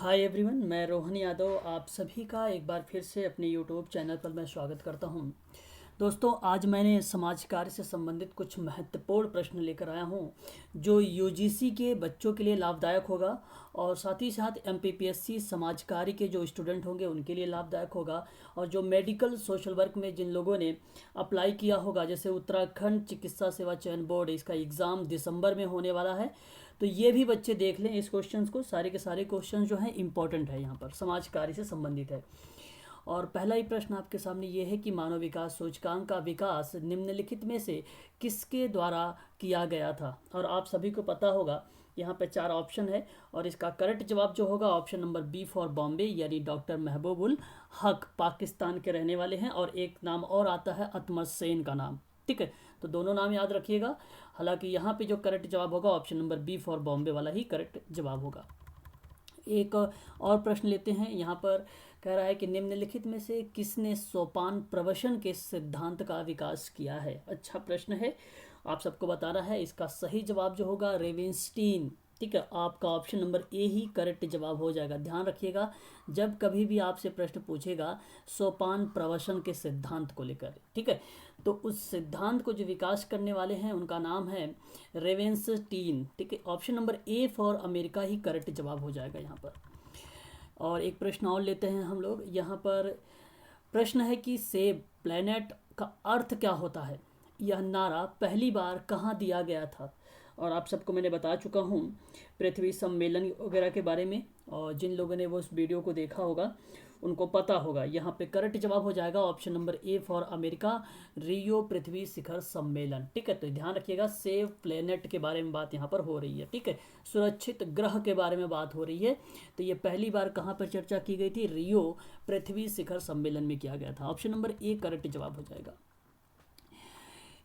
Hi everyone, मैं रोहन यादव आप सभी का एक बार फिर से अपने यूट्यूब चैनल पर मैं स्वागत करता हूं। दोस्तों, आज मैंने समाज कार्य से संबंधित कुछ महत्वपूर्ण प्रश्न लेकर आया हूं जो यूजीसी के बच्चों के लिए लाभदायक होगा और साथ ही साथ एमपीपीएससी समाज कार्य के जो स्टूडेंट होंगे उनके लिए लाभदायक होगा। और जो मेडिकल सोशल वर्क में जिन लोगों ने अप्लाई किया होगा, जैसे उत्तराखंड चिकित्सा सेवा चयन बोर्ड, इसका एग्ज़ाम दिसंबर में होने वाला है, तो ये भी बच्चे देख लें इस क्वेश्चंस को। सारे के सारे क्वेश्चंस जो हैं इंपॉर्टेंट है, यहाँ पर समाज कार्य से संबंधित है। और पहला ही प्रश्न आपके सामने ये है कि मानव विकास सूचकांक का विकास निम्नलिखित में से किसके द्वारा किया गया था। और आप सभी को पता होगा यहाँ पे 4 ऑप्शन है और इसका करेक्ट जवाब जो होगा option number B for Bombay, यानी डॉक्टर महबूबुल हक पाकिस्तान के रहने वाले हैं। और एक नाम और आता है अतमर सेन का नाम, ठीक है। तो दोनों नाम याद रखिएगा। हालांकि यहाँ पे जो करेक्ट जवाब होगा option number B for Bombay वाला ही करेक्ट जवाब होगा। एक और प्रश्न लेते हैं। यहाँ पर कह रहा है कि निम्नलिखित में से किसने सोपान प्रवसन के सिद्धांत का विकास किया है। अच्छा प्रश्न है, आप सबको बताना है। इसका सही जवाब जो होगा रेवेंस्टीन, ठीक है। आपका ऑप्शन नंबर ए ही करेक्ट जवाब हो जाएगा। ध्यान रखिएगा, जब कभी भी आपसे प्रश्न पूछेगा सोपान प्रवसन के सिद्धांत को लेकर, ठीक है, तो उस सिद्धांत को जो विकास करने वाले हैं उनका नाम है रेवेंस्टीन, ठीक है। Option number A for America he correct जवाब हो जाएगा यहाँ पर। और एक प्रश्न और लेते हैं हम लोग। यहाँ पर प्रश्न है कि सेव प्लैनेट का अर्थ क्या होता है। यह नारा पहली बार कहाँ दिया गया था। और आप सबको मैंने बता चुका हूँ पृथ्वी सम्मेलन वगैरह के बारे में, और जिन लोगों ने वो उस वीडियो को देखा होगा उनको पता होगा। यहाँ पे करेक्ट जवाब हो जाएगा option number A for America, Rio पृथ्वी शिखर सम्मेलन, ठीक है। तो ध्यान रखिएगा, सेव प्लेनेट के बारे में बात यहाँ पर हो रही है, ठीक है। सुरक्षित ग्रह के बारे में बात हो रही है। तो ये पहली बार कहाँ पर चर्चा की गई थी, रियो पृथ्वी शिखर सम्मेलन में किया गया था। ऑप्शन नंबर ए करेक्ट जवाब हो जाएगा।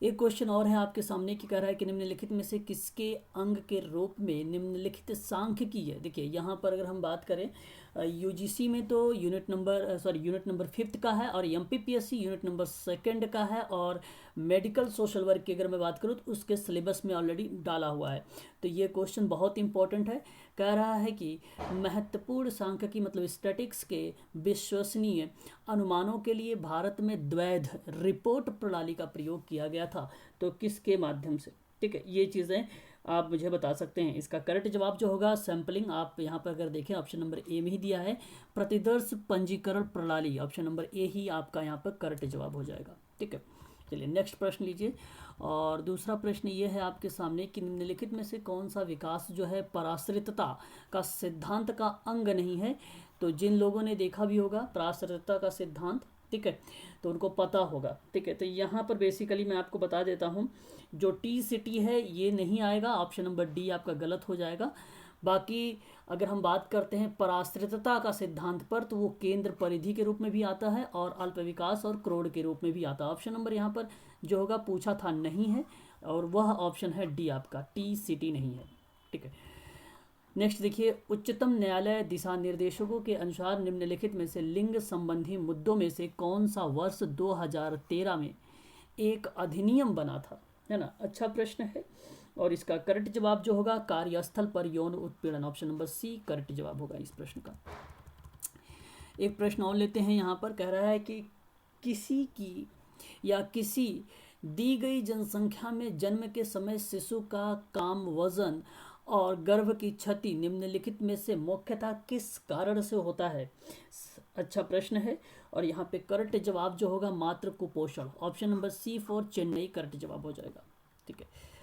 एक क्वेश्चन और है आपके सामने कि कह रहा है कि निम्नलिखित में से किसके अंग के रूप में निम्नलिखित सांख्यिकी है। देखिए यहाँ पर अगर हम बात करें यूजीसी में तो यूनिट नंबर 5 का है, और एमपीपीएससी यूनिट नंबर 2 का है, और मेडिकल सोशल वर्क की अगर मैं बात करूँ तो उसके सिलेबस में ऑलरेडी डाला हुआ है। तो ये क्वेश्चन बहुत इंपॉर्टेंट है। कह रहा है कि महत्वपूर्ण सांख्यिकी मतलब स्टैटिक्स के विश्वसनीय अनुमानों के लिए भारत में द्वैध रिपोर्ट प्रणाली का प्रयोग किया गया था। तो किसके माध्यम से, ठीक है, ये चीज़ें आप मुझे बता सकते हैं। इसका करेक्ट जवाब जो होगा सैम्पलिंग, आप यहाँ पर अगर देखें ऑप्शन नंबर ए में ही दिया है, प्रतिदर्श पंजीकरण प्रणाली, ऑप्शन नंबर ए ही आपका यहाँ पर करेक्ट जवाब हो जाएगा, ठीक है। चलिए नेक्स्ट प्रश्न लीजिए। और दूसरा प्रश्न ये है आपके सामने कि निम्नलिखित में से कौन सा विकास जो है पराश्रितता का सिद्धांत का अंग नहीं है। तो जिन लोगों ने देखा भी होगा पराश्रितता का सिद्धांत, ठीक है, तो उनको पता होगा, ठीक है। तो यहाँ पर बेसिकली मैं आपको बता देता हूँ, जो टी सिटी है ये नहीं आएगा, ऑप्शन नंबर डी आपका गलत हो जाएगा। बाकी अगर हम बात करते हैं पराश्रितता का सिद्धांत पर, तो वो केंद्र परिधि के रूप में भी आता है और अल्प विकास और क्रोड़ के रूप में भी आता है। ऑप्शन नंबर यहाँ पर जो होगा पूछा था नहीं है, और वह ऑप्शन है डी आपका, टी सिटी नहीं है, ठीक है। नेक्स्ट देखिए, उच्चतम न्यायालय दिशा निर्देशकों के अनुसार निम्नलिखित में से लिंग संबंधी मुद्दों में से कौन सा वर्ष 2013 में एक अधिनियम बना था, है ना। अच्छा प्रश्न है। और इसका करेक्ट जवाब जो होगा कार्यस्थल पर यौन उत्पीड़न, ऑप्शन नंबर सी करेक्ट जवाब होगा इस प्रश्न का। एक प्रश्न और लेते हैं। यहाँ पर कह रहा है कि किसी की या किसी दी गई जनसंख्या में जन्म के समय शिशु का काम वजन और गर्भ की क्षति निम्नलिखित में से मुख्यतः किस कारण से होता है। अच्छा प्रश्न है। और यहाँ पे करेक्ट जवाब जो होगा मातृ कुपोषण, option number C for Chennai correct जवाब हो जाएगा, ठीक है।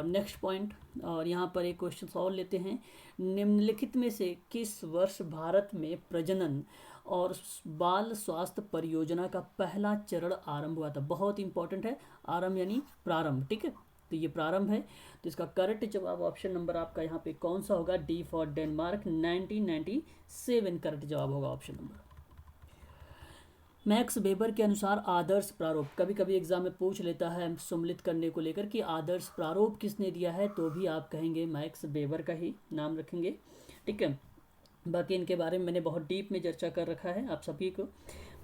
नेक्स्ट पॉइंट, और यहाँ पर एक क्वेश्चन और लेते हैं। निम्नलिखित में से किस वर्ष भारत में प्रजनन और बाल स्वास्थ्य परियोजना का पहला चरण आरंभ हुआ था। बहुत इंपॉर्टेंट है, आरंभ यानी प्रारंभ, ठीक है। तो ये प्रारंभ है। तो इसका करेक्ट जवाब ऑप्शन नंबर आपका यहाँ पे कौन सा होगा, डी फॉर डेनमार्क, 1997 करेक्ट जवाब होगा ऑप्शन नंबर। मैक्स वेबर के अनुसार आदर्श प्रारूप, कभी कभी एग्जाम में पूछ लेता है सम्मिलित करने को लेकर कि आदर्श प्रारूप किसने दिया है, तो भी आप कहेंगे मैक्स वेबर का ही नाम रखेंगे, ठीक है। बाकी इनके बारे में मैंने बहुत डीप में चर्चा कर रखा है, आप सभी को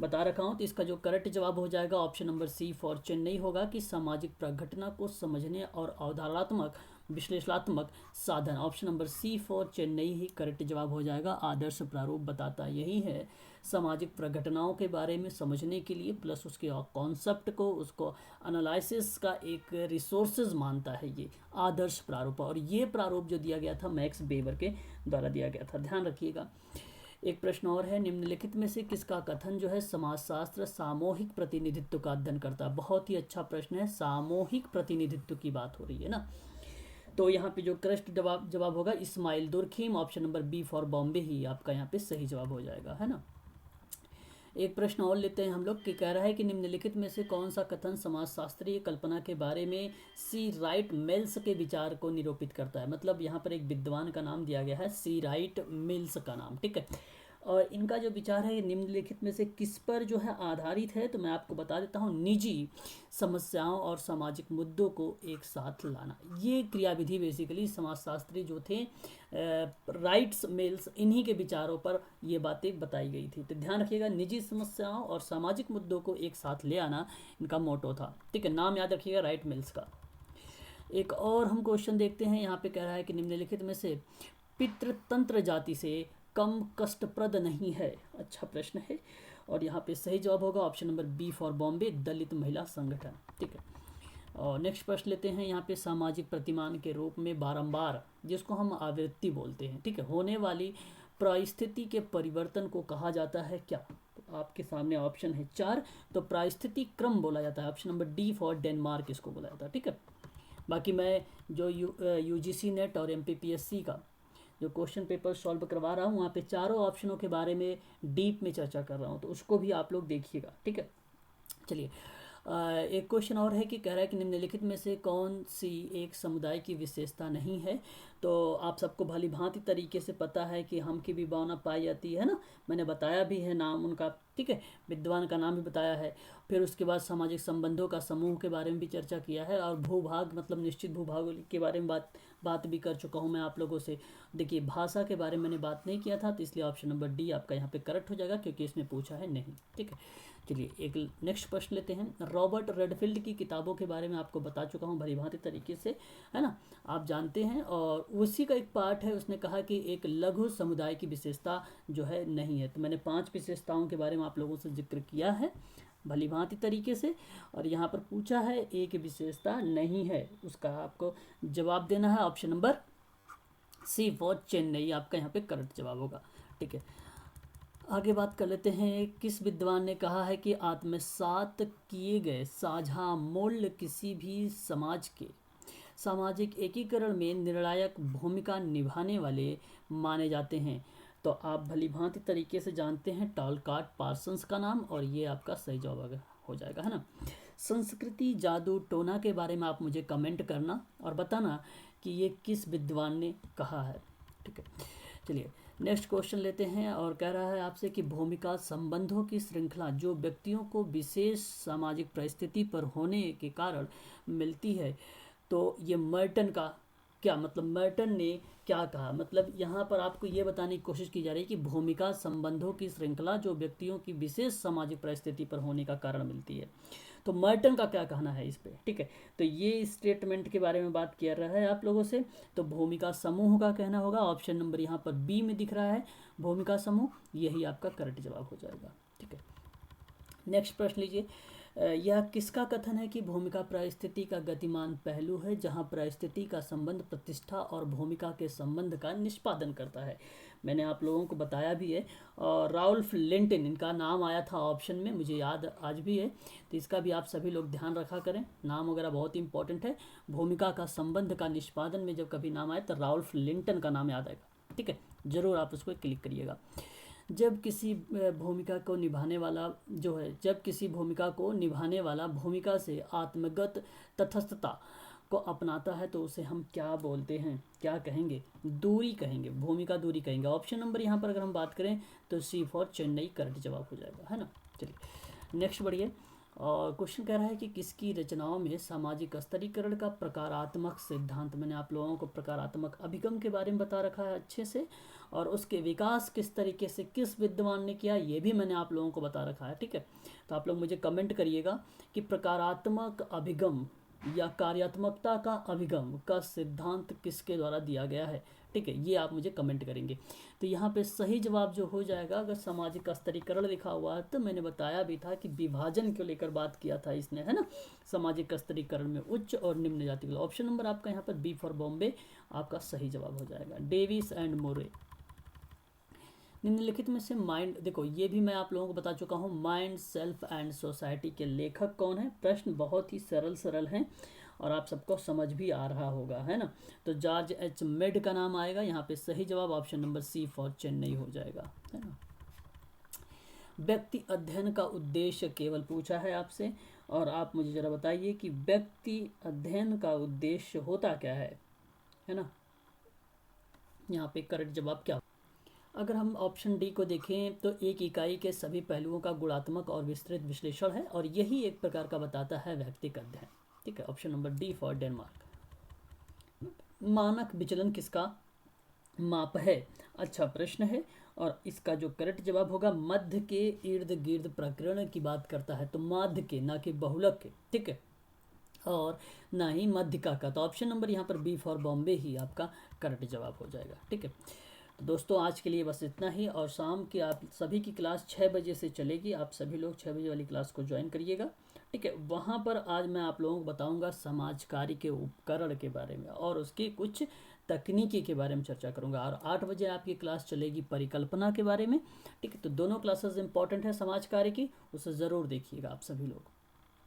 बता रखा हूँ। तो इसका जो करेक्ट जवाब हो जाएगा option number C for Chennai होगा, कि सामाजिक प्रघटना को समझने और अवधारणात्मक विश्लेषणात्मक साधन। Option number C for Chennai ही करेक्ट जवाब हो जाएगा। आदर्श प्रारूप बताता यही है, सामाजिक प्रघटनाओं के बारे में समझने के लिए प्लस उसके कॉन्सेप्ट को, उसको एनालिसिस का एक रिसोर्सेज मानता है ये आदर्श प्रारूप। और ये प्रारूप जो दिया गया था मैक्स वेबर के द्वारा दिया गया था, ध्यान रखिएगा। एक प्रश्न और है, निम्नलिखित में से किसका कथन जो है समाजशास्त्र सामूहिक प्रतिनिधित्व का अध्ययन करता है। बहुत ही अच्छा प्रश्न है, सामूहिक प्रतिनिधित्व की बात हो रही है ना। तो यहाँ पे जो करेक्ट जवाब होगा Emile Durkheim, option number B for Bombay ही आपका यहाँ पे सही जवाब हो जाएगा, है ना। एक प्रश्न और लेते हैं हम लोग कि कह रहा है कि निम्नलिखित में से कौन सा कथन समाजशास्त्रीय कल्पना के बारे में सी राइट मिल्स के विचार को निरूपित करता है। मतलब यहाँ पर एक विद्वान का नाम दिया गया है, सी राइट मिल्स का नाम, ठीक है। और इनका जो विचार है निम्नलिखित में से किस पर जो है आधारित है, तो मैं आपको बता देता हूँ, निजी समस्याओं और सामाजिक मुद्दों को एक साथ लाना। ये क्रियाविधि बेसिकली समाजशास्त्री जो थे राइट्स मिल्स, इन्हीं के विचारों पर ये बातें बताई गई थी। तो ध्यान रखिएगा, निजी समस्याओं और सामाजिक मुद्दों को एक साथ ले आना इनका मोटो था, ठीक है। नाम याद रखिएगा राइट मिल्स का। एक और हम क्वेश्चन देखते हैं, यहाँ पे कह रहा है कि निम्नलिखित में से पितृतंत्र जाति से कम कष्टप्रद नहीं है। अच्छा प्रश्न है, और यहाँ पे सही जवाब होगा option number B for Bombay, दलित महिला संगठन, ठीक है। और नेक्स्ट प्रश्न लेते हैं, यहाँ पे सामाजिक प्रतिमान के रूप में बारंबार, जिसको हम आवृत्ति बोलते हैं, ठीक है, होने वाली परिस्थिति के परिवर्तन को कहा जाता है क्या। तो आपके सामने ऑप्शन है 4, तो परिस्थिति क्रम बोला जाता है, option number D for Denmark इसको बोला जाता है, ठीक है। बाकी मैं जो यूजीसी नेट और एमपीपीएससी का जो क्वेश्चन पेपर सॉल्व करवा रहा हूँ, वहाँ पे चारों ऑप्शनों के बारे में डीप में चर्चा कर रहा हूँ, तो उसको भी आप लोग देखिएगा, ठीक है। चलिए एक क्वेश्चन और है कि कह रहा है कि निम्नलिखित में से कौन सी एक समुदाय की विशेषता नहीं है। तो आप सबको भली भांति तरीके से पता है कि हम की विभावना पाई जाती है ना, मैंने बताया भी है नाम उनका, ठीक है, विद्वान का नाम भी बताया है। फिर उसके बाद सामाजिक संबंधों का समूह के बारे में भी चर्चा किया है, और भूभाग मतलब निश्चित भूभाग के बारे में बात भी कर चुका हूँ मैं आप लोगों से। देखिए भाषा के बारे में मैंने बात नहीं किया था, तो इसलिए ऑप्शन नंबर डी आपका यहाँ पे करेक्ट हो जाएगा, क्योंकि इसमें पूछा है नहीं, ठीक है। चलिए एक नेक्स्ट प्रश्न लेते हैं। रॉबर्ट रेडफील्ड की किताबों के बारे में आपको बता चुका हूँ भली भांति तरीके से, है ना, आप जानते हैं। और उसी का एक पार्ट है, उसने कहा कि एक लघु समुदाय की विशेषता जो है नहीं है। तो मैंने 5 विशेषताओं के बारे में आप लोगों से जिक्र किया है भली भांति तरीके से, और यहाँ पर पूछा है एक विशेषता नहीं है, उसका आपको जवाब देना है। Option number C for Chennai आपका यहाँ पे करेक्ट जवाब होगा, ठीक है। आगे बात कर लेते हैं, किस विद्वान ने कहा है कि आत्मसात किए गए साझा मूल्य किसी भी समाज के सामाजिक एकीकरण में निर्णायक भूमिका निभाने वाले माने जाते हैं। तो आप भली भांति तरीके से जानते हैं टॉलकाट पार्सन्स का नाम, और ये आपका सही जवाब हो जाएगा, है ना। संस्कृति जादू टोना के बारे में आप मुझे कमेंट करना और बताना कि ये किस विद्वान ने कहा है, ठीक है। चलिए नेक्स्ट क्वेश्चन लेते हैं, और कह रहा है आपसे कि भूमिका संबंधों की श्रृंखला जो व्यक्तियों को विशेष सामाजिक परिस्थिति पर होने के कारण मिलती है, तो ये मर्टन का क्या मतलब, मर्टन ने क्या कहा, मतलब यहाँ पर आपको ये बताने की कोशिश की जा रही है कि भूमिका संबंधों की श्रृंखला जो व्यक्तियों की विशेष सामाजिक परिस्थिति पर होने का कारण मिलती है। तो मर्टन का क्या कहना है इस पे, ठीक है। तो ये स्टेटमेंट के बारे में बात किया रहा है आप लोगों से। तो भूमिका समूह का कहना होगा, ऑप्शन नंबर यहाँ पर बी में दिख रहा है, भूमिका समूह, यही आपका करेक्ट जवाब हो जाएगा, ठीक है। नेक्स्ट प्रश्न लीजिए, यह किसका कथन है कि भूमिका परिस्थिति का गतिमान पहलू है, जहां परिस्थिति का संबंध प्रतिष्ठा और भूमिका के संबंध का निष्पादन करता है। मैंने आप लोगों को बताया भी है, और राउल्फ लिंटन इनका नाम आया था ऑप्शन में, मुझे याद आज भी है, तो इसका भी आप सभी लोग ध्यान रखा करें, नाम वगैरह बहुत इंपॉर्टेंट है। भूमिका का संबंध का निष्पादन में जब कभी नाम आए तो राउल्फ लिंटन का नाम याद आएगा, ठीक है, ज़रूर आप उसको क्लिक करिएगा। जब किसी भूमिका को निभाने वाला जो है, जब किसी भूमिका को निभाने वाला भूमिका से आत्मगत तटस्थता को अपनाता है, तो उसे हम क्या बोलते हैं, क्या कहेंगे, दूरी कहेंगे, भूमिका दूरी कहेंगे। ऑप्शन नंबर यहाँ पर अगर हम बात करें तो सी फॉर चेन्नई करेक्ट जवाब हो जाएगा, है ना। चलिए नेक्स्ट बढ़िए, और क्वेश्चन कह रहा है कि किसकी रचनाओं में सामाजिक स्तरीकरण का प्रकारात्मक सिद्धांत, मैंने आप लोगों को प्रकारात्मक अभिगम के बारे में बता रखा है अच्छे से, और उसके विकास किस तरीके से किस विद्वान ने किया ये भी मैंने आप लोगों को बता रखा है, ठीक है। तो आप लोग मुझे कमेंट करिएगा कि प्रकारात्मक अभिगम या कार्यात्मकता का अभिगम का सिद्धांत किसके द्वारा दिया गया है? ठीक है, ये आप मुझे कमेंट करेंगे। तो यहाँ पे सही जवाब जो हो जाएगा, अगर सामाजिक स्तरीकरण लिखा हुआ है तो मैंने बताया भी था कि विभाजन को लेकर बात किया था इसने, है ना, सामाजिक स्तरीकरण में उच्च और निम्न जाति के। ऑप्शन नंबर आपका यहाँ पर बी फॉर बॉम्बे आपका सही जवाब हो जाएगा। डेविस एंड मोरे। निम्नलिखित में से माइंड, देखो ये भी मैं आप लोगों को बता चुका हूँ, माइंड सेल्फ एंड सोसाइटी के लेखक कौन है? प्रश्न बहुत ही सरल सरल हैं और आप सबको समझ भी आ रहा होगा, है ना। तो जॉर्ज एच मेड का नाम आएगा यहाँ पे। सही जवाब option number C for Chennai हो जाएगा, है ना। व्यक्ति अध्ययन का उद्देश्य केवल पूछा है आपसे, और आप मुझे जरा बताइए कि व्यक्ति अध्ययन का उद्देश्य होता क्या है ना। यहाँ पे करेक्ट जवाब क्या? अगर हम ऑप्शन डी को देखें तो एक इकाई के सभी पहलुओं का गुणात्मक और विस्तृत विश्लेषण है, और यही एक प्रकार का बताता है व्यक्तिगत अध्ययन। ठीक है, option number D for Denmark. मानक विचलन किसका माप है? अच्छा प्रश्न है, और इसका जो करेक्ट जवाब होगा मध्य के इर्द गिर्द प्रकरण की बात करता है, तो माध्य के, ना कि बहुलक के। ठीक है, और ना ही मध्यका का। तो ऑप्शन नंबर यहाँ पर बी फॉर बॉम्बे ही आपका करेक्ट जवाब हो जाएगा। ठीक है, तो दोस्तों आज के लिए बस इतना ही, और शाम की आप सभी की क्लास 6 बजे से चलेगी। आप सभी लोग 6 बजे वाली क्लास को ज्वाइन करिएगा। ठीक है, वहाँ पर आज मैं आप लोगों को बताऊंगा समाज कार्य के उपकरण के बारे में और उसकी कुछ तकनीकी के बारे में चर्चा करूंगा। और 8 बजे आपकी क्लास चलेगी परिकल्पना के बारे में। ठीक है, तो दोनों क्लासेस इंपॉर्टेंट है समाज कार्य की, उसे ज़रूर देखिएगा आप सभी लोग।